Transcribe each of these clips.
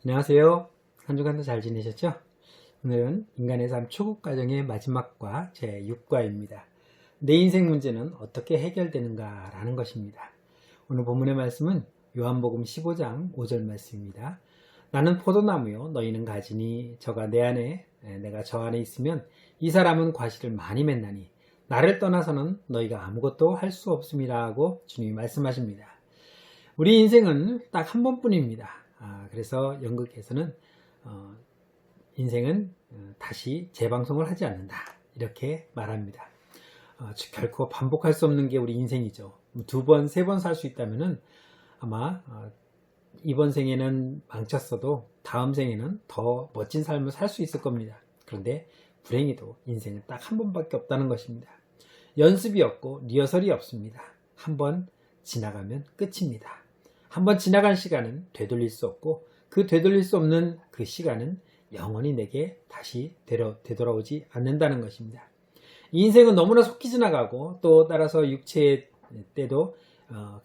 안녕하세요. 한 주간도 잘 지내셨죠? 오늘은 인간의 삶 초급 과정의 마지막과 제6과입니다. 내 인생 문제는 어떻게 해결되는가 라는 것입니다. 오늘 본문의 말씀은 요한복음 15장 5절 말씀입니다. 나는 포도나무요 너희는 가지니 저가 내 안에 내가 저 안에 있으면 이 사람은 과실을 많이 맺나니 나를 떠나서는 너희가 아무것도 할 수 없음이라 하고 주님이 말씀하십니다. 우리 인생은 딱 한 번뿐입니다. 그래서 연극에서는 인생은 다시 재방송을 하지 않는다 이렇게 말합니다. 결코 반복할 수 없는 게 우리 인생이죠. 두 번, 세 번 살 수 있다면 아마 이번 생에는 망쳤어도 다음 생에는 더 멋진 삶을 살 수 있을 겁니다. 그런데 불행히도 인생은 딱 한 번밖에 없다는 것입니다. 연습이 없고 리허설이 없습니다. 한 번 지나가면 끝입니다. 한번 지나간 시간은 되돌릴 수 없고 그 되돌릴 수 없는 그 시간은 영원히 내게 다시 되돌아오지 않는다는 것입니다. 이 인생은 너무나 속히 지나가고 또 따라서 육체의 때도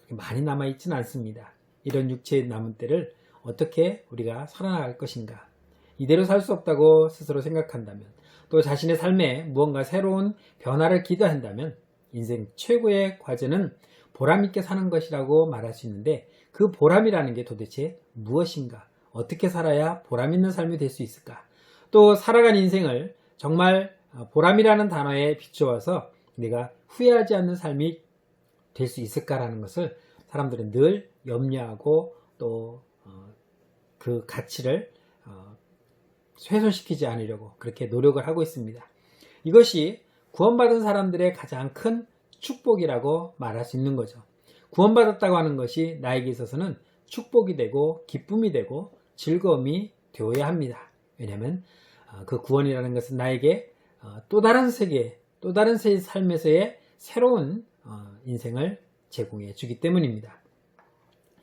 많이 남아있지는 않습니다. 이런 육체의 남은 때를 어떻게 우리가 살아나갈 것인가, 이대로 살 수 없다고 스스로 생각한다면, 또 자신의 삶에 무언가 새로운 변화를 기대한다면 인생 최고의 과제는 보람있게 사는 것이라고 말할 수 있는데, 그 보람이라는 게 도대체 무엇인가, 어떻게 살아야 보람있는 삶이 될 수 있을까, 또 살아간 인생을 정말 보람이라는 단어에 비추어서 내가 후회하지 않는 삶이 될 수 있을까라는 것을 사람들은 늘 염려하고 또 그 가치를 훼손시키지 않으려고 그렇게 노력을 하고 있습니다. 이것이 구원받은 사람들의 가장 큰 축복이라고 말할 수 있는 거죠. 구원받았다고 하는 것이 나에게 있어서는 축복이 되고 기쁨이 되고 즐거움이 되어야 합니다. 왜냐하면 그 구원이라는 것은 나에게 또 다른 세계, 또 다른 삶에서의 새로운 인생을 제공해 주기 때문입니다.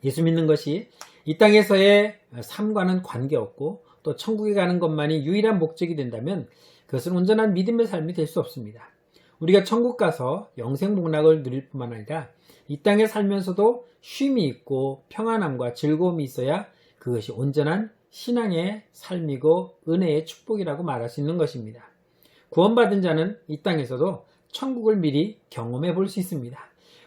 예수 믿는 것이 이 땅에서의 삶과는 관계없고 또 천국에 가는 것만이 유일한 목적이 된다면 그것은 온전한 믿음의 삶이 될 수 없습니다. 우리가 천국 가서 영생복락을 누릴 뿐만 아니라 이 땅에 살면서도 쉼이 있고 평안함과 즐거움이 있어야 그것이 온전한 신앙의 삶이고 은혜의 축복이라고 말할 수 있는 것입니다. 구원받은 자는 이 땅에서도 천국을 미리 경험해 볼 수 있습니다.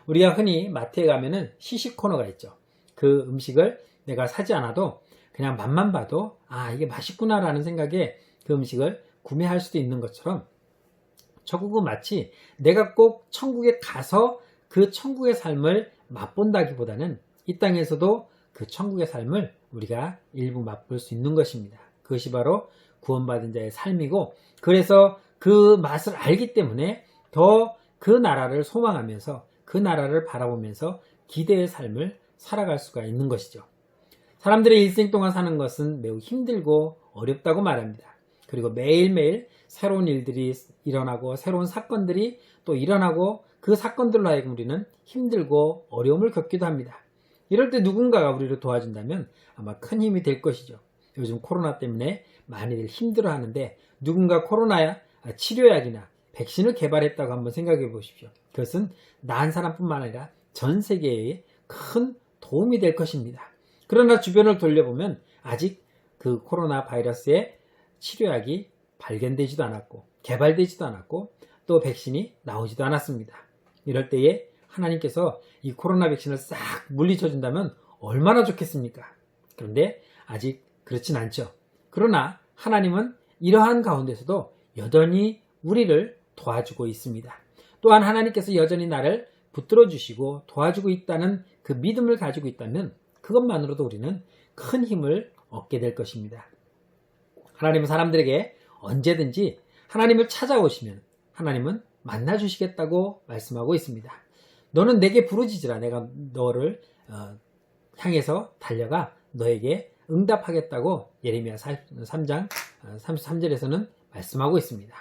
우리가 흔히 마트에 가면은 시식 코너가 있죠. 그 음식을 내가 사지 않아도 그냥 맛만 봐도 이게 맛있구나 라는 생각에 그 음식을 구매할 수도 있는 것처럼, 천국은 마치 내가 꼭 천국에 가서 그 천국의 삶을 맛본다기보다는 이 땅에서도 그 천국의 삶을 우리가 일부 맛볼 수 있는 것입니다. 그것이 바로 구원받은 자의 삶이고, 그래서 그 맛을 알기 때문에 더 그 나라를 소망하면서 그 나라를 바라보면서 기대의 삶을 살아갈 수가 있는 것이죠. 사람들의 일생 동안 사는 것은 매우 힘들고 어렵다고 말합니다. 그리고 매일매일 새로운 일들이 일어나고 새로운 사건들이 또 일어나고 그 사건들로 하여금 우리는 힘들고 어려움을 겪기도 합니다. 이럴 때 누군가가 우리를 도와준다면 아마 큰 힘이 될 것이죠. 요즘 코로나 때문에 많이들 힘들어하는데 누군가 코로나 치료약이나 백신을 개발했다고 한번 생각해 보십시오. 그것은 나 한 사람뿐만 아니라 전 세계에 큰 도움이 될 것입니다. 그러나 주변을 돌려보면 아직 그 코로나 바이러스의 치료약이 발견되지도 않았고 개발되지도 않았고 또 백신이 나오지도 않았습니다. 이럴 때에 하나님께서 이 코로나 백신을 싹 물리쳐 준다면 얼마나 좋겠습니까? 그런데 아직 그렇진 않죠. 그러나 하나님은 이러한 가운데서도 여전히 우리를 도와주고 있습니다. 또한 하나님께서 여전히 나를 붙들어 주시고 도와주고 있다는 그 믿음을 가지고 있다면 그것만으로도 우리는 큰 힘을 얻게 될 것입니다. 하나님은 사람들에게 언제든지 하나님을 찾아오시면 하나님은 만나주시겠다고 말씀하고 있습니다. 너는 내게 부르짖으라. 내가 너를 향해서 달려가 너에게 응답하겠다고 예레미야 3장 33절에서는 말씀하고 있습니다.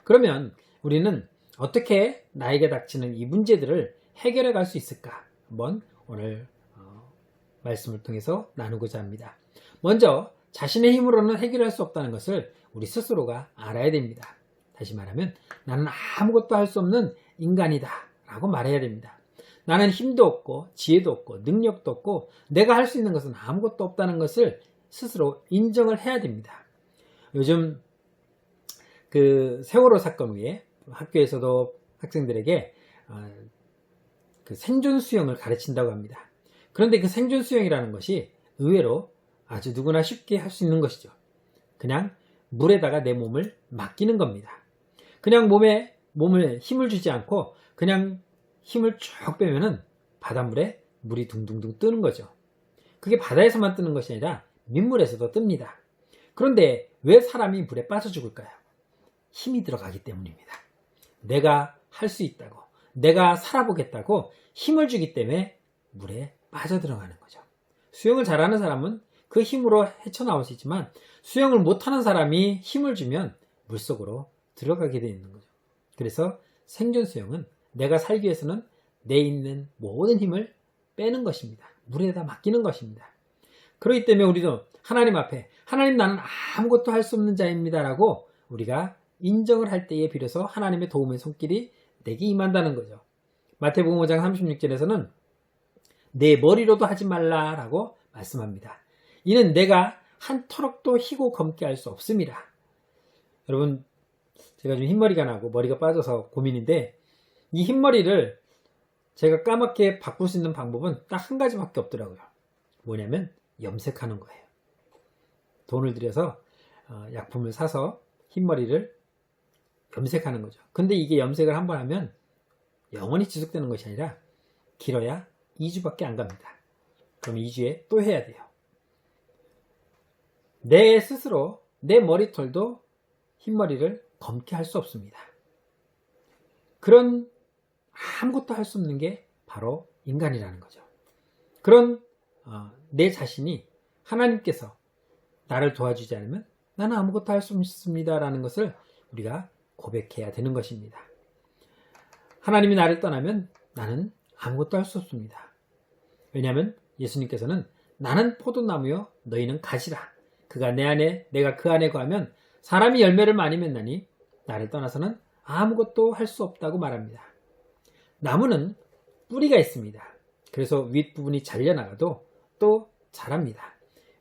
그러면 우리는 어떻게 나에게 닥치는 이 문제들을 해결해 갈 수 있을까? 한번 오늘 말씀을 통해서 나누고자 합니다. 먼저 자신의 힘으로는 해결할 수 없다는 것을 우리 스스로가 알아야 됩니다. 다시 말하면 나는 아무것도 할 수 없는 인간이다 라고 말해야 됩니다. 나는 힘도 없고 지혜도 없고 능력도 없고 내가 할 수 있는 것은 아무것도 없다는 것을 스스로 인정을 해야 됩니다. 요즘 그 세월호 사건 후에 학교에서도 학생들에게 그 생존 수영을 가르친다고 합니다. 그런데 그 생존 수영이라는 것이 의외로 아주 누구나 쉽게 할 수 있는 것이죠. 그냥 물에다가 내 몸을 맡기는 겁니다. 그냥 몸을 힘을 주지 않고 그냥 힘을 쭉 빼면은 바닷물에 물이 둥둥둥 뜨는 거죠. 그게 바다에서만 뜨는 것이 아니라 민물에서도 뜹니다. 그런데 왜 사람이 물에 빠져 죽을까요? 힘이 들어가기 때문입니다. 내가 할 수 있다고, 내가 살아보겠다고 힘을 주기 때문에 물에 빠져들어가는 거죠. 수영을 잘하는 사람은 그 힘으로 헤쳐나올 수 있지만 수영을 못하는 사람이 힘을 주면 물속으로 들어가게 되어 있는 거죠. 그래서 생존 수영은 내가 살기 위해서는 내 있는 모든 힘을 빼는 것입니다. 물에다 맡기는 것입니다. 그렇기 때문에 우리도 하나님 앞에 하나님 나는 아무것도 할 수 없는 자입니다 라고 우리가 인정을 할 때에 비로소 하나님의 도움의 손길이 내게 임한다는 거죠. 마태복음 5장 36절에서는 내 머리로도 하지 말라라고 말씀합니다. 이는 내가 한 터럭도 희고 검게 할 수 없습니다. 여러분, 제가 좀 흰머리가 나고 머리가 빠져서 고민인데 이 흰머리를 제가 까맣게 바꿀 수 있는 방법은 딱 한 가지밖에 없더라고요. 뭐냐면 염색하는 거예요. 돈을 들여서 약품을 사서 흰머리를 염색하는 거죠. 근데 이게 염색을 한번 하면 영원히 지속되는 것이 아니라 길어야 2주밖에 안 갑니다. 그럼 2주에 또 해야 돼요. 내 스스로 내 머리털도 흰머리를 검게 할 수 없습니다. 그런 아무것도 할 수 없는 게 바로 인간이라는 거죠. 그런 내 자신이 하나님께서 나를 도와주지 않으면 나는 아무것도 할 수 없습니다 라는 것을 우리가 고백해야 되는 것입니다. 하나님이 나를 떠나면 나는 아무것도 할 수 없습니다. 왜냐하면 예수님께서는 나는 포도나무요 너희는 가지라. 그가 내 안에 내가 그 안에 거하면 사람이 열매를 많이 맺나니 나를 떠나서는 아무것도 할 수 없다고 말합니다. 나무는 뿌리가 있습니다. 그래서 윗부분이 잘려나가도 또 자랍니다.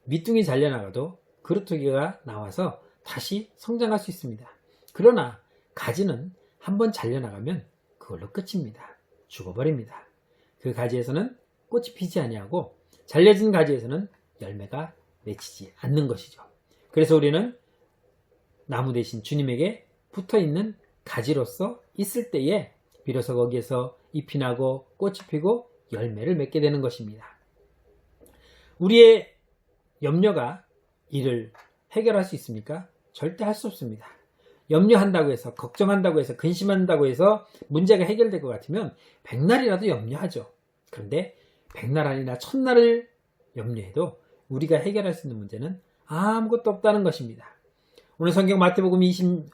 밑둥이 잘려나가도 그루터기가 나와서 다시 성장할 수 있습니다. 그러나 가지는 한번 잘려나가면 그걸로 끝입니다. 죽어버립니다. 그 가지에서는 꽃이 피지 아니하고 잘려진 가지에서는 열매가 맺히지 않는 것이죠. 그래서 우리는 나무 대신 주님에게 붙어있는 가지로서 있을 때에 비로소 거기에서 잎이 나고 꽃이 피고 열매를 맺게 되는 것입니다. 우리의 염려가 이를 해결할 수 있습니까? 절대 할 수 없습니다. 염려한다고 해서 걱정한다고 해서 근심한다고 해서 문제가 해결될 것 같으면 백날이라도 염려하죠. 그런데 백날 아니라 천날을 염려해도 우리가 해결할 수 있는 문제는 아무것도 없다는 것입니다. 오늘 성경 마태복음 6장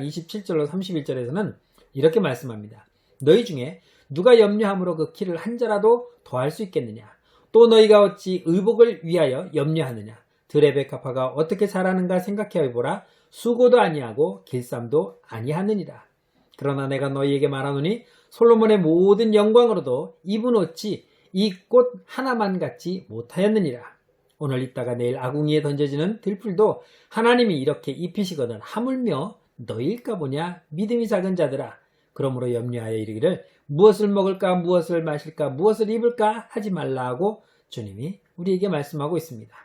27절로 31절에서는 이렇게 말씀합니다. 너희 중에 누가 염려함으로 그 키를 한 자라도 더할 수 있겠느냐? 또 너희가 어찌 의복을 위하여 염려하느냐? 들의 백합화가 어떻게 자라는가 생각해 보라. 수고도 아니하고 길쌈도 아니하느니라. 그러나 내가 너희에게 말하노니 솔로몬의 모든 영광으로도 입은 옷이 이 꽃 하나만 같지 못하였느니라. 오늘 입다가 내일 아궁이에 던져지는 들풀도 하나님이 이렇게 입히시거든 하물며 너희일까 보냐. 믿음이 작은 자들아. 그러므로 염려하여 이르기를 무엇을 먹을까 무엇을 마실까 무엇을 입을까 하지 말라 하고 주님이 우리에게 말씀하고 있습니다.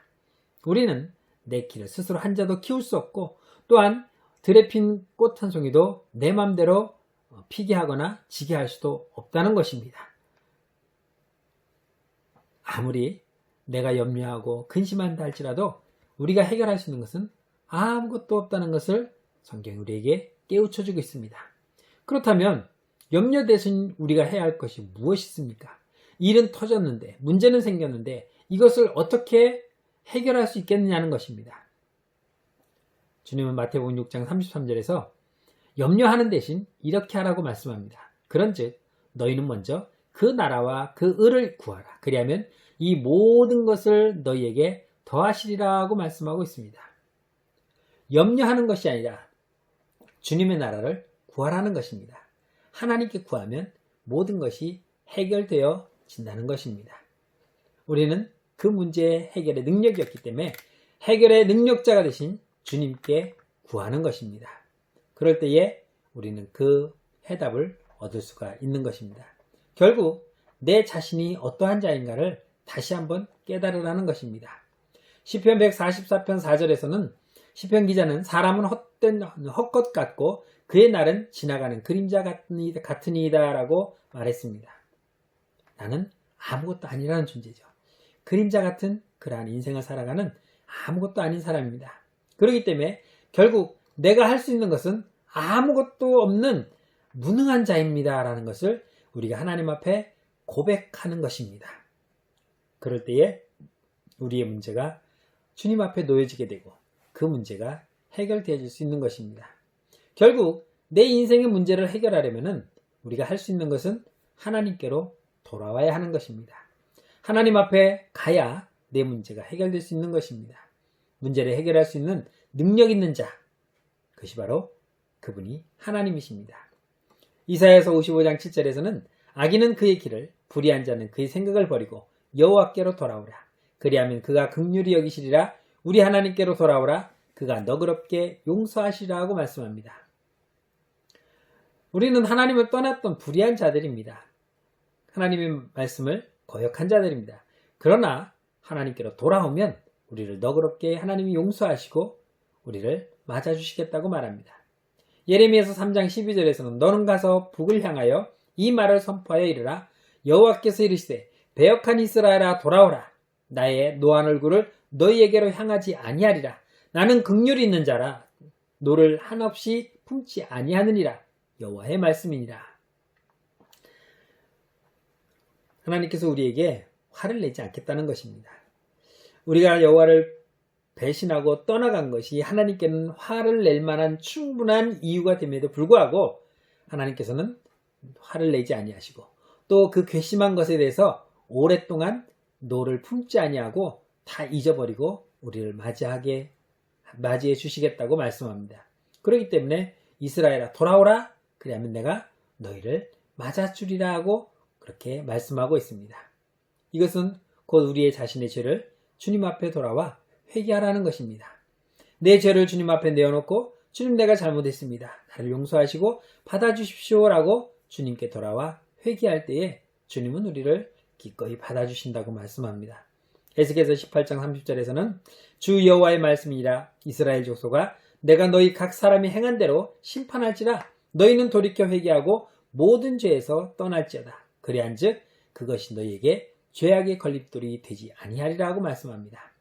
우리는 내 키를 스스로 한 자도 키울 수 없고 또한 들에 핀 꽃 한 송이도 내 맘대로 피게 하거나 지게 할 수도 없다는 것입니다. 아무리 내가 염려하고 근심한다 할지라도 우리가 해결할 수 있는 것은 아무것도 없다는 것을 성경이 우리에게 깨우쳐주고 있습니다. 그렇다면 염려 대신 우리가 해야 할 것이 무엇이 있습니까? 일은 터졌는데 문제는 생겼는데 이것을 어떻게 해결할 수 있겠느냐는 것입니다. 주님은 마태복음 6장 33절에서 염려하는 대신 이렇게 하라고 말씀합니다. 그런즉 너희는 먼저 그 나라와 그 의를 구하라. 그리하면 이 모든 것을 너희에게 더하시리라고 말씀하고 있습니다. 염려하는 것이 아니라 주님의 나라를 구하라는 것입니다. 하나님께 구하면 모든 것이 해결되어진다는 것입니다. 우리는 그 문제의 해결의 능력이었기 때문에 해결의 능력자가 되신 주님께 구하는 것입니다. 그럴 때에 우리는 그 해답을 얻을 수가 있는 것입니다. 결국 내 자신이 어떠한 자인가를 다시 한번 깨달으라는 것입니다. 시편 144편 4절에서는 시편 기자는 사람은 헛것 같고 그의 날은 지나가는 그림자 같으니이다 라고 말했습니다. 나는 아무것도 아니라는 존재죠. 그림자 같은 그러한 인생을 살아가는 아무것도 아닌 사람입니다. 그렇기 때문에 결국 내가 할 수 있는 것은 아무것도 없는 무능한 자입니다 라는 것을 우리가 하나님 앞에 고백하는 것입니다. 그럴 때에 우리의 문제가 주님 앞에 놓여지게 되고 그 문제가 해결되어질 수 있는 것입니다. 결국 내 인생의 문제를 해결하려면 우리가 할 수 있는 것은 하나님께로 돌아와야 하는 것입니다. 하나님 앞에 가야 내 문제가 해결될 수 있는 것입니다. 문제를 해결할 수 있는 능력 있는 자, 그것이 바로 그분이 하나님이십니다. 이사야서 55장 7절에서는 악인은 그의 길을, 불의한 자는 그의 생각을 버리고 여호와께로 돌아오라. 그리하면 그가 긍휼히 여기시리라. 우리 하나님께로 돌아오라. 그가 너그럽게 용서하시리라고 말씀합니다. 우리는 하나님을 떠났던 불의한 자들입니다. 하나님의 말씀을 거역한 자들입니다. 그러나 하나님께로 돌아오면 우리를 너그럽게 하나님이 용서하시고 우리를 맞아주시겠다고 말합니다. 예레미야서 3장 12절에서는 너는 가서 북을 향하여 이 말을 선포하여 이르라. 여호와께서 이르시되 배역한 이스라엘아 돌아오라. 나의 노한 얼굴을 너희에게로 향하지 아니하리라. 나는 긍휼이 있는 자라. 노를 한없이 품지 아니하느니라. 여호와의 말씀이니라. 하나님께서 우리에게 화를 내지 않겠다는 것입니다. 우리가 여호와를 배신하고 떠나간 것이 하나님께는 화를 낼 만한 충분한 이유가 됨에도 불구하고 하나님께서는 화를 내지 아니하시고 또 그 괘씸한 것에 대해서 오랫동안 노를 품지 아니하고 다 잊어버리고 우리를 맞이해 주시겠다고 말씀합니다. 그렇기 때문에 이스라엘아 돌아오라. 그리하면 내가 너희를 맞아주리라 하고 그렇게 말씀하고 있습니다. 이것은 곧 우리의 자신의 죄를 주님 앞에 돌아와 회개하라는 것입니다. 내 죄를 주님 앞에 내어놓고 주님 내가 잘못했습니다. 나를 용서하시고 받아주십시오라고 주님께 돌아와 회개할 때에 주님은 우리를 기꺼이 받아주신다고 말씀합니다. 에스겔서 18장 30절에서는 주 여호와의 말씀이라. 이스라엘 족속아 내가 너희 각 사람이 행한 대로 심판할지라. 너희는 돌이켜 회개하고 모든 죄에서 떠날지어다. 그리한즉 그것이 너희에게 죄악의 걸림돌이 되지 아니하리라고 말씀합니다.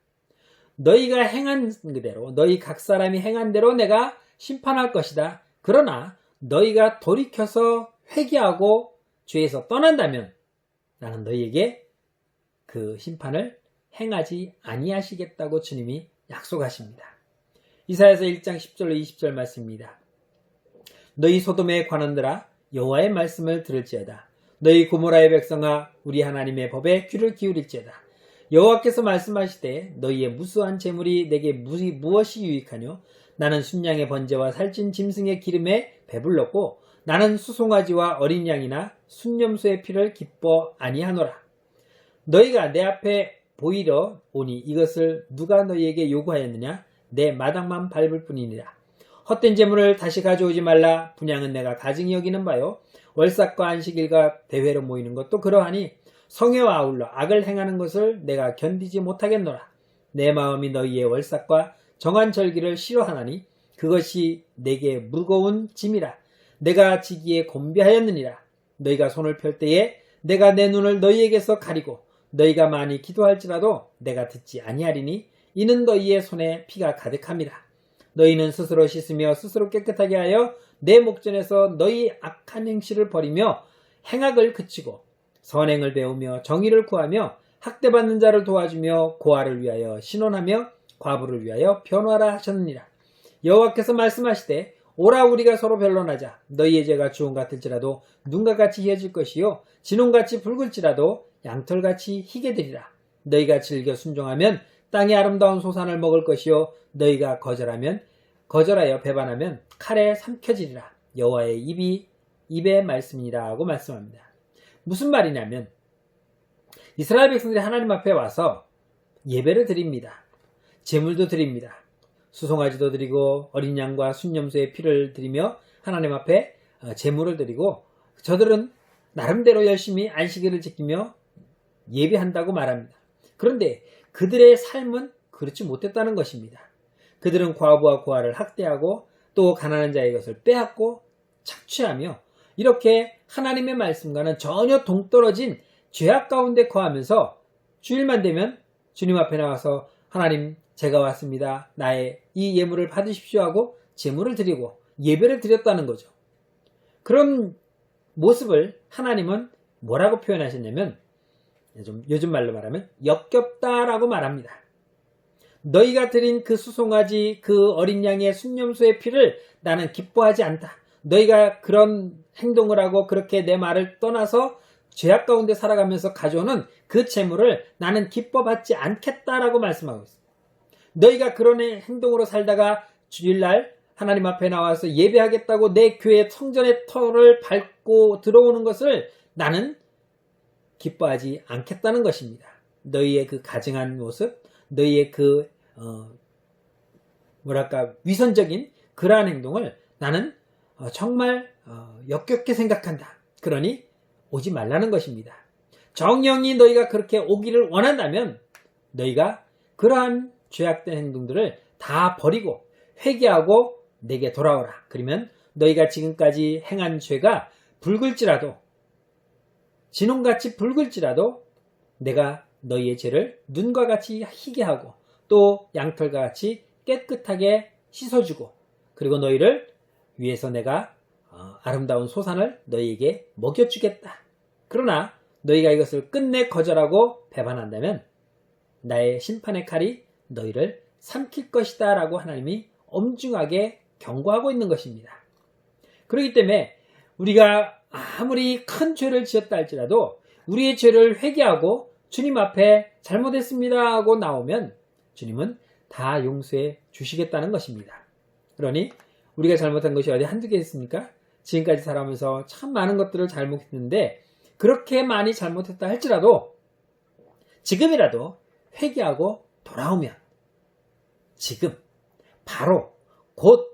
너희가 행한 그대로 너희 각 사람이 행한 대로 내가 심판할 것이다. 그러나 너희가 돌이켜서 회개하고 죄에서 떠난다면 나는 너희에게 그 심판을 행하지 아니하시겠다고 주님이 약속하십니다. 이사야서 1장 10절로 20절 말씀입니다. 너희 소돔의 관원들아 여호와의 말씀을 들을지어다. 너희 고모라의 백성아 우리 하나님의 법에 귀를 기울일지어다. 여호와께서 말씀하시되 너희의 무수한 재물이 내게 무엇이 유익하뇨? 나는 순양의 번제와 살찐 짐승의 기름에 배불렀고 나는 수송아지와 어린 양이나 순념소의 피를 기뻐 아니하노라. 너희가 내 앞에 보이려 오니 이것을 누가 너희에게 요구하였느냐? 내 마당만 밟을 뿐이니라. 헛된 재물을 다시 가져오지 말라. 분향은 내가 가증히 여기는 바요. 월삭과 안식일과 대회로 모이는 것도 그러하니 성회와 아울러 악을 행하는 것을 내가 견디지 못하겠노라. 내 마음이 너희의 월삭과 정한 절기를 싫어하나니 그것이 내게 무거운 짐이라. 내가 지기에 곤비하였느니라. 너희가 손을 펼 때에 내가 내 눈을 너희에게서 가리고 너희가 많이 기도할지라도 내가 듣지 아니하리니 이는 너희의 손에 피가 가득함이라. 너희는 스스로 씻으며 스스로 깨끗하게 하여 내 목전에서 너희 악한 행실을 버리며 행악을 그치고 선행을 배우며 정의를 구하며 학대받는 자를 도와주며 고아를 위하여 신원하며 과부를 위하여 변화라 하셨느니라. 여호와께서 말씀하시되 오라 우리가 서로 변론하자. 너희의 죄가 주홍 같을지라도 눈과 같이 희어질 것이요 진홍같이 붉을지라도 양털같이 희게 되리라. 너희가 즐겨 순종하면 땅의 아름다운 소산을 먹을 것이요 너희가 거절하여 배반하면 칼에 삼켜지리라. 여호와의 입의 말씀이라 하고 말씀합니다. 무슨 말이냐면 이스라엘 백성들이 하나님 앞에 와서 예배를 드립니다. 제물도 드립니다. 수송아지도 드리고 어린 양과 순염소의 피를 드리며 하나님 앞에 제물을 드리고 저들은 나름대로 열심히 안식일을 지키며 예배한다고 말합니다. 그런데 그들의 삶은 그렇지 못했다는 것입니다. 그들은 과부와 고아를 학대하고 또 가난한 자의 것을 빼앗고 착취하며 이렇게 하나님의 말씀과는 전혀 동떨어진 죄악 가운데 거하면서 주일만 되면 주님 앞에 나와서 하나님 제가 왔습니다. 나의 이 예물을 받으십시오 하고 제물을 드리고 예배를 드렸다는 거죠. 그런 모습을 하나님은 뭐라고 표현하셨냐면 요즘 말로 말하면 역겹다라고 말합니다. 너희가 드린 그 수송아지 그 어린 양의 순념소의 피를 나는 기뻐하지 않다. 너희가 그런 행동을 하고 그렇게 내 말을 떠나서 죄악 가운데 살아가면서 가져오는 그 재물을 나는 기뻐받지 않겠다라고 말씀하고 있습니다. 너희가 그런 행동으로 살다가 주일날 하나님 앞에 나와서 예배하겠다고 내 교회 성전의 터를 밟고 들어오는 것을 나는 기뻐하지 않겠다는 것입니다. 너희의 그 가증한 모습, 너희의 그 위선적인 그러한 행동을 나는 정말 역겹게 생각한다. 그러니 오지 말라는 것입니다. 정령이 너희가 그렇게 오기를 원한다면 너희가 그러한 죄악된 행동들을 다 버리고 회개하고 내게 돌아오라. 그러면 너희가 지금까지 행한 죄가 붉을지라도 진홍같이 붉을지라도 내가 너희의 죄를 눈과 같이 희게 하고 또 양털과 같이 깨끗하게 씻어주고 그리고 너희를 위해서 내가 아름다운 소산을 너희에게 먹여주겠다. 그러나 너희가 이것을 끝내 거절하고 배반한다면 나의 심판의 칼이 너희를 삼킬 것이다 라고 하나님이 엄중하게 경고하고 있는 것입니다. 그렇기 때문에 우리가 아무리 큰 죄를 지었다 할지라도 우리의 죄를 회개하고 주님 앞에 잘못했습니다 하고 나오면 주님은 다 용서해 주시겠다는 것입니다. 그러니 우리가 잘못한 것이 어디 한두 개 있습니까? 지금까지 살아오면서 참 많은 것들을 잘못했는데 그렇게 많이 잘못했다 할지라도 지금이라도 회개하고 돌아오면 지금 바로 곧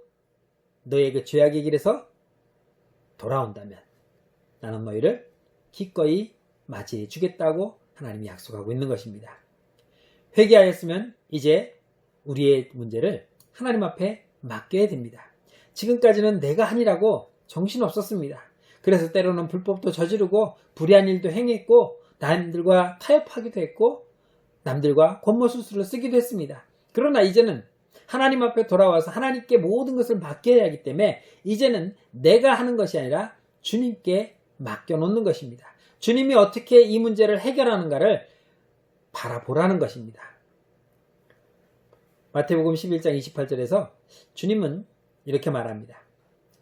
너의 그 죄악의 길에서 돌아온다면 나는 너희를 기꺼이 맞이해 주겠다고 하나님이 약속하고 있는 것입니다. 회개하였으면 이제 우리의 문제를 하나님 앞에 맡겨야 됩니다. 지금까지는 내가 하니라고 정신없었습니다. 그래서 때로는 불법도 저지르고 불의한 일도 행했고 남들과 타협하기도 했고 남들과 권모술수를 쓰기도 했습니다. 그러나 이제는 하나님 앞에 돌아와서 하나님께 모든 것을 맡겨야 하기 때문에 이제는 내가 하는 것이 아니라 주님께 맡겨놓는 것입니다. 주님이 어떻게 이 문제를 해결하는가를 바라보라는 것입니다. 마태복음 11장 28절에서 주님은 이렇게 말합니다.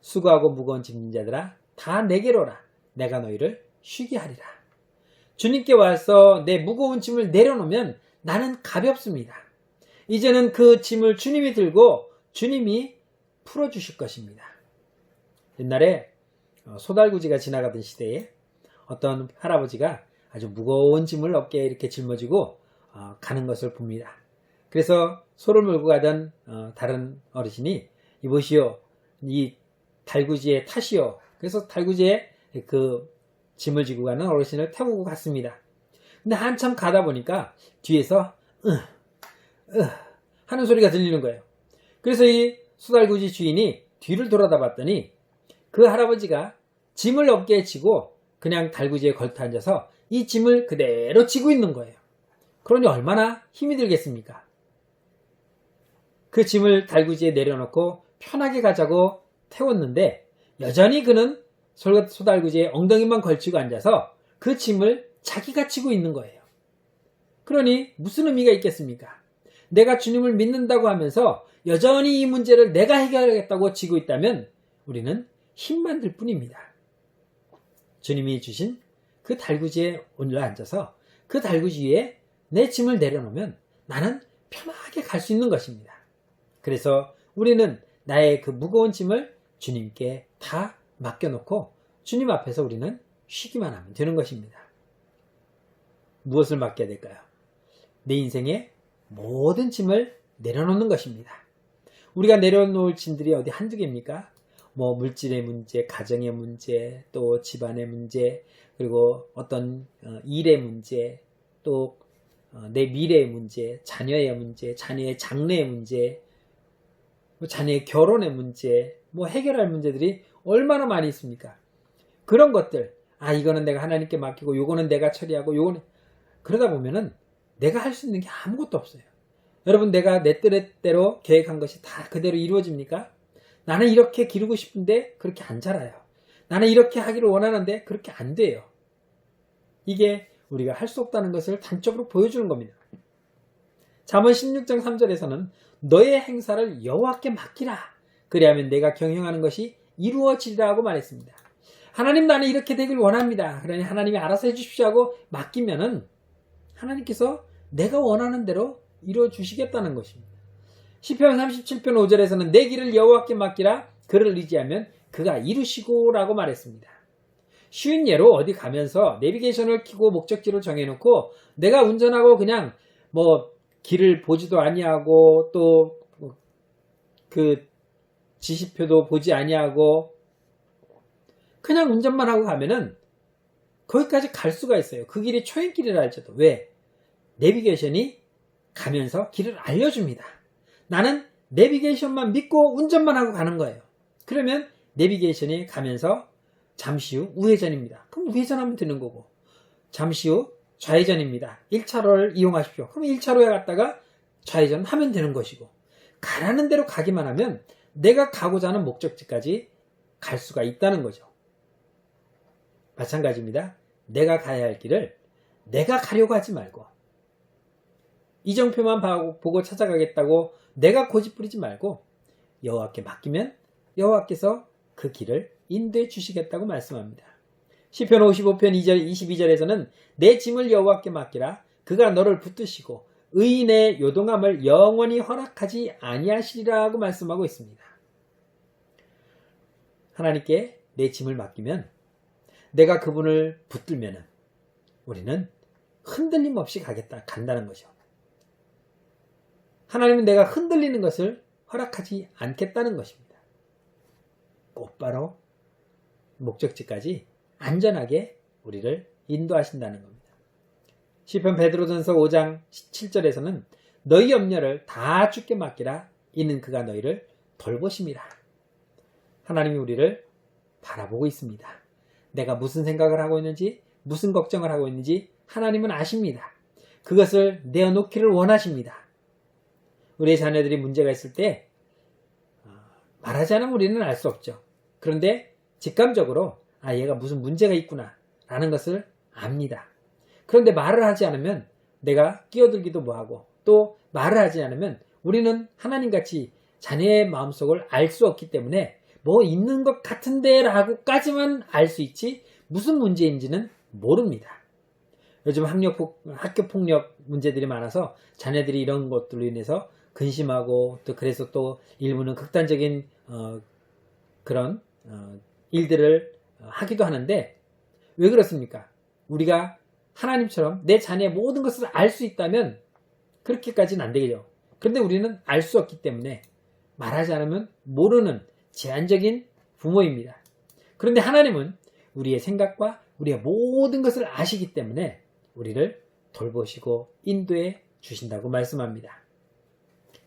수고하고 무거운 짐진 자들아 다 내게로 오라. 내가 너희를 쉬게 하리라. 주님께 와서 내 무거운 짐을 내려놓으면 나는 가볍습니다. 이제는 그 짐을 주님이 들고 주님이 풀어주실 것입니다. 옛날에 소달구지가 지나가던 시대에 어떤 할아버지가 아주 무거운 짐을 어깨에 이렇게 짊어지고 가는 것을 봅니다. 그래서 소를 몰고 가던 다른 어르신이 이보시오, 이 달구지에 타시오. 그래서 달구지에 그 짐을 지고 가는 어르신을 태우고 갔습니다. 근데 한참 가다 보니까 뒤에서 하는 소리가 들리는 거예요. 그래서 이 수달구지 주인이 뒤를 돌아다 봤더니 그 할아버지가 짐을 어깨에 지고 그냥 달구지에 걸터 앉아서 이 짐을 그대로 지고 있는 거예요. 그러니 얼마나 힘이 들겠습니까? 그 짐을 달구지에 내려놓고 편하게 가자고 태웠는데 여전히 그는 소달구지에 엉덩이만 걸치고 앉아서 그 짐을 자기가 지고 있는 거예요. 그러니 무슨 의미가 있겠습니까? 내가 주님을 믿는다고 하면서 여전히 이 문제를 내가 해결하겠다고 지고 있다면 우리는 힘만 들 뿐입니다. 주님이 주신 그 달구지에 올라앉아서 그 달구지 위에 내 짐을 내려놓으면 나는 편하게 갈 수 있는 것입니다. 그래서 우리는 나의 그 무거운 짐을 주님께 다 맡겨놓고 주님 앞에서 우리는 쉬기만 하면 되는 것입니다. 무엇을 맡겨야 될까요? 내 인생의 모든 짐을 내려놓는 것입니다. 우리가 내려놓을 짐들이 어디 한두 개입니까? 뭐 물질의 문제, 가정의 문제, 또 집안의 문제, 그리고 어떤 일의 문제, 또 내 미래의 문제, 자녀의 문제, 자녀의 장래의 문제, 자녀의 결혼의 문제, 뭐 해결할 문제들이 얼마나 많이 있습니까? 그런 것들, 이거는 내가 하나님께 맡기고 요거는 내가 처리하고 요거는, 그러다 보면은 내가 할 수 있는 게 아무것도 없어요. 여러분, 내가 내 뜻대로 계획한 것이 다 그대로 이루어집니까? 나는 이렇게 기르고 싶은데 그렇게 안 자라요. 나는 이렇게 하기를 원하는데 그렇게 안 돼요. 이게 우리가 할 수 없다는 것을 단적으로 보여주는 겁니다. 잠언 16장 3절에서는 너의 행사를 여호와께 맡기라. 그리하면 내가 경영하는 것이 이루어지리라고 말했습니다. 하나님, 나는 이렇게 되길 원합니다. 그러니 하나님이 알아서 해주십시오 하고 맡기면은 하나님께서 내가 원하는 대로 이루어 주시겠다는 것입니다. 시편 37편 5절에서는 내 길을 여호와께 맡기라. 그를 의지하면 그가 이루시고 라고 말했습니다. 쉬운 예로 어디 가면서 내비게이션을 켜고 목적지를 정해놓고 내가 운전하고 그냥 뭐 길을 보지도 아니하고 또 그 지시표도 보지 아니하고 그냥 운전만 하고 가면은 거기까지 갈 수가 있어요. 그 길이 초행길이라 할지도. 왜? 내비게이션이 가면서 길을 알려줍니다. 나는 내비게이션만 믿고 운전만 하고 가는 거예요. 그러면 내비게이션이 가면서 잠시 후 우회전입니다. 그럼 우회전하면 되는 거고, 잠시 후 좌회전입니다. 1차로를 이용하십시오. 그럼 1차로에 갔다가 좌회전하면 되는 것이고, 가라는 대로 가기만 하면 내가 가고자 하는 목적지까지 갈 수가 있다는 거죠. 마찬가지입니다. 내가 가야 할 길을 내가 가려고 하지 말고, 이정표만 보고 찾아가겠다고 내가 고집부리지 말고 여호와께 맡기면 여호와께서 그 길을 인도해 주시겠다고 말씀합니다. 시편 55편 2절 22절에서는 내 짐을 여호와께 맡기라. 그가 너를 붙드시고 의인의 요동함을 영원히 허락하지 아니하시리라고 말씀하고 있습니다. 하나님께 내 짐을 맡기면 내가 그분을 붙들면은 우리는 흔들림 없이 간다는 거죠. 하나님은 내가 흔들리는 것을 허락하지 않겠다는 것입니다. 곧바로 목적지까지 안전하게 우리를 인도하신다는 겁니다. 시편 베드로전서 5장 17절에서는 너희 염려를 다 주께 맡기라. 이는 그가 너희를 돌보심이라. 하나님이 우리를 바라보고 있습니다. 내가 무슨 생각을 하고 있는지, 무슨 걱정을 하고 있는지 하나님은 아십니다. 그것을 내어놓기를 원하십니다. 우리의 자녀들이 문제가 있을 때 말하지 않으면 우리는 알 수 없죠. 그런데 직감적으로 얘가 무슨 문제가 있구나 라는 것을 압니다. 그런데 말을 하지 않으면 내가 끼어들기도 뭐하고, 또 말을 하지 않으면 우리는 하나님같이 자녀의 마음속을 알 수 없기 때문에 뭐 있는 것 같은데 라고까지만 알 수 있지 무슨 문제인지는 모릅니다. 요즘 학교 폭력 문제들이 많아서 자녀들이 이런 것들로 인해서 근심하고, 또 그래서 또 일부는 극단적인 그런 일들을 하기도 하는데, 왜 그렇습니까? 우리가 하나님처럼 내 자녀의 모든 것을 알 수 있다면 그렇게까지는 안 되겠죠. 그런데 우리는 알 수 없기 때문에 말하지 않으면 모르는 제한적인 부모입니다. 그런데 하나님은 우리의 생각과 우리의 모든 것을 아시기 때문에 우리를 돌보시고 인도해 주신다고 말씀합니다.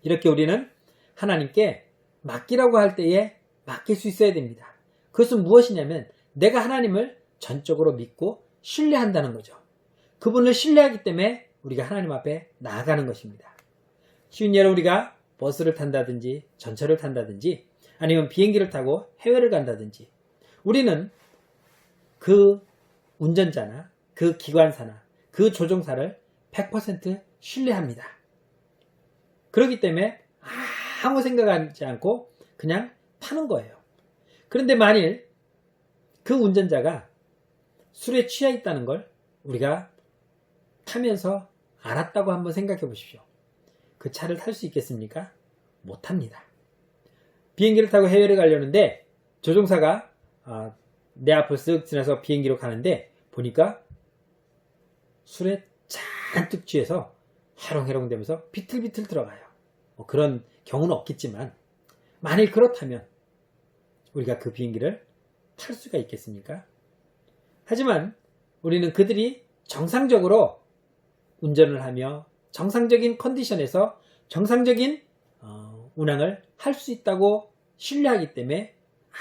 이렇게 우리는 하나님께 맡기라고 할 때에 맡길 수 있어야 됩니다. 그것은 무엇이냐면 내가 하나님을 전적으로 믿고 신뢰한다는 거죠. 그분을 신뢰하기 때문에 우리가 하나님 앞에 나아가는 것입니다. 쉬운 예로 우리가 버스를 탄다든지 전철을 탄다든지 아니면 비행기를 타고 해외를 간다든지, 우리는 그 운전자나 그 기관사나 그 조종사를 100% 신뢰합니다. 그렇기 때문에 아무 생각하지 않고 그냥 타는 거예요. 그런데 만일 그 운전자가 술에 취해 있다는 걸 우리가 타면서 알았다고 한번 생각해 보십시오. 그 차를 탈 수 있겠습니까? 못합니다. 비행기를 타고 해외를 가려는데 조종사가 내 앞을 쓱 지나서 비행기로 가는데 보니까 술에 잔뜩 취해서 해롱해롱 되면서 비틀비틀 들어가요. 뭐 그런 경우는 없겠지만 만일 그렇다면 우리가 그 비행기를 탈 수가 있겠습니까? 하지만 우리는 그들이 정상적으로 운전을 하며 정상적인 컨디션에서 정상적인 운항을 할 수 있다고 신뢰하기 때문에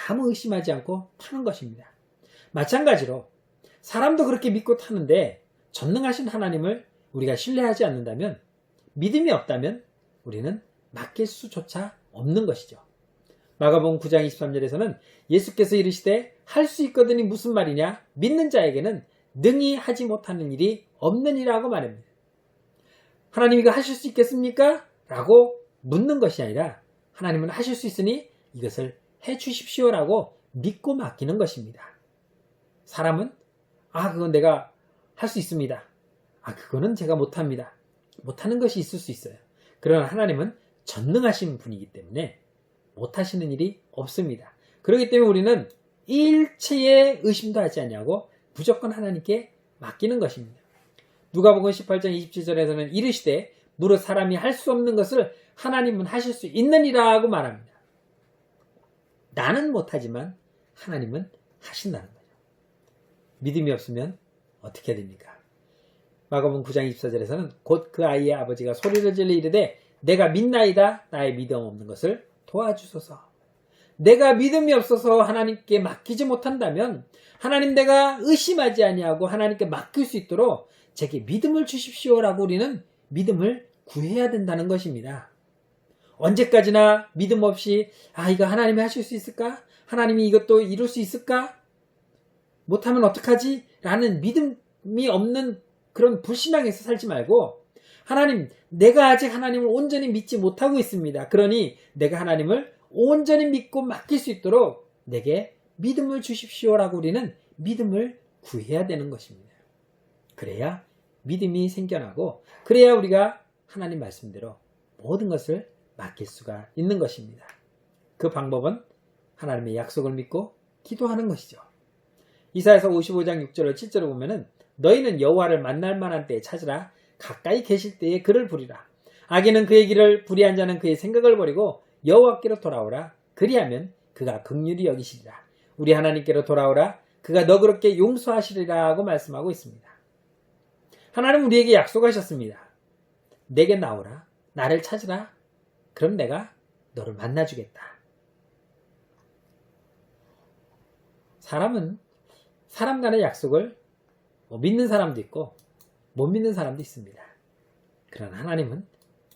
아무 의심하지 않고 타는 것입니다. 마찬가지로 사람도 그렇게 믿고 타는데 전능하신 하나님을 우리가 신뢰하지 않는다면, 믿음이 없다면 우리는 맡길 수조차 없는 것이죠. 마가복음 9장 23절에서는 예수께서 이르시되 할 수 있거든이 무슨 말이냐? 믿는 자에게는 능히 하지 못하는 일이 없느니라고 말합니다. 하나님 이거 하실 수 있겠습니까? 라고 묻는 것이 아니라 하나님은 하실 수 있으니 이것을 해 주십시오라고 믿고 맡기는 것입니다. 사람은 그건 내가 할 수 있습니다. 그거는 제가 못합니다. 못하는 것이 있을 수 있어요. 그러나 하나님은 전능하신 분이기 때문에 못하시는 일이 없습니다. 그렇기 때문에 우리는 일체의 의심도 하지 아니하고 무조건 하나님께 맡기는 것입니다. 누가복음 18장 27절에서는 이르시되 무릇 사람이 할 수 없는 것을 하나님은 하실 수 있느니라고 말합니다. 나는 못하지만 하나님은 하신다는 거죠. 믿음이 없으면 어떻게 됩니까? 마가복음 9장 24절에서는 곧 그 아이의 아버지가 소리를 질러 이르되 내가 믿나이다. 나의 믿음 없는 것을 도와주소서. 내가 믿음이 없어서 하나님께 맡기지 못한다면 하나님, 내가 의심하지 아니하고 하나님께 맡길 수 있도록 제게 믿음을 주십시오라고 우리는 믿음을 구해야 된다는 것입니다. 언제까지나 믿음 없이 이거 하나님이 하실 수 있을까? 하나님이 이것도 이룰 수 있을까? 못하면 어떡하지? 라는 믿음이 없는 그런 불신앙에서 살지 말고, 하나님, 내가 아직 하나님을 온전히 믿지 못하고 있습니다. 그러니 내가 하나님을 온전히 믿고 맡길 수 있도록 내게 믿음을 주십시오라고 우리는 믿음을 구해야 되는 것입니다. 그래야 믿음이 생겨나고, 그래야 우리가 하나님 말씀대로 모든 것을 맡길 수가 있는 것입니다. 그 방법은 하나님의 약속을 믿고 기도하는 것이죠. 이사야서 55장 6절을 7절을 보면은 너희는 여호와를 만날 만한 때에 찾으라. 가까이 계실 때에 그를 부리라. 악인은 그의 길을, 불의한 자는 그의 생각을 버리고 여호와께로 돌아오라. 그리하면 그가 긍휼히 여기시리라. 우리 하나님께로 돌아오라. 그가 너그럽게 용서하시리라고 말씀하고 있습니다. 하나님은 우리에게 약속하셨습니다. 내게 나오라. 나를 찾으라. 그럼 내가 너를 만나주겠다. 사람은 사람 간의 약속을 믿는 사람도 있고 못 믿는 사람도 있습니다. 그러나 하나님은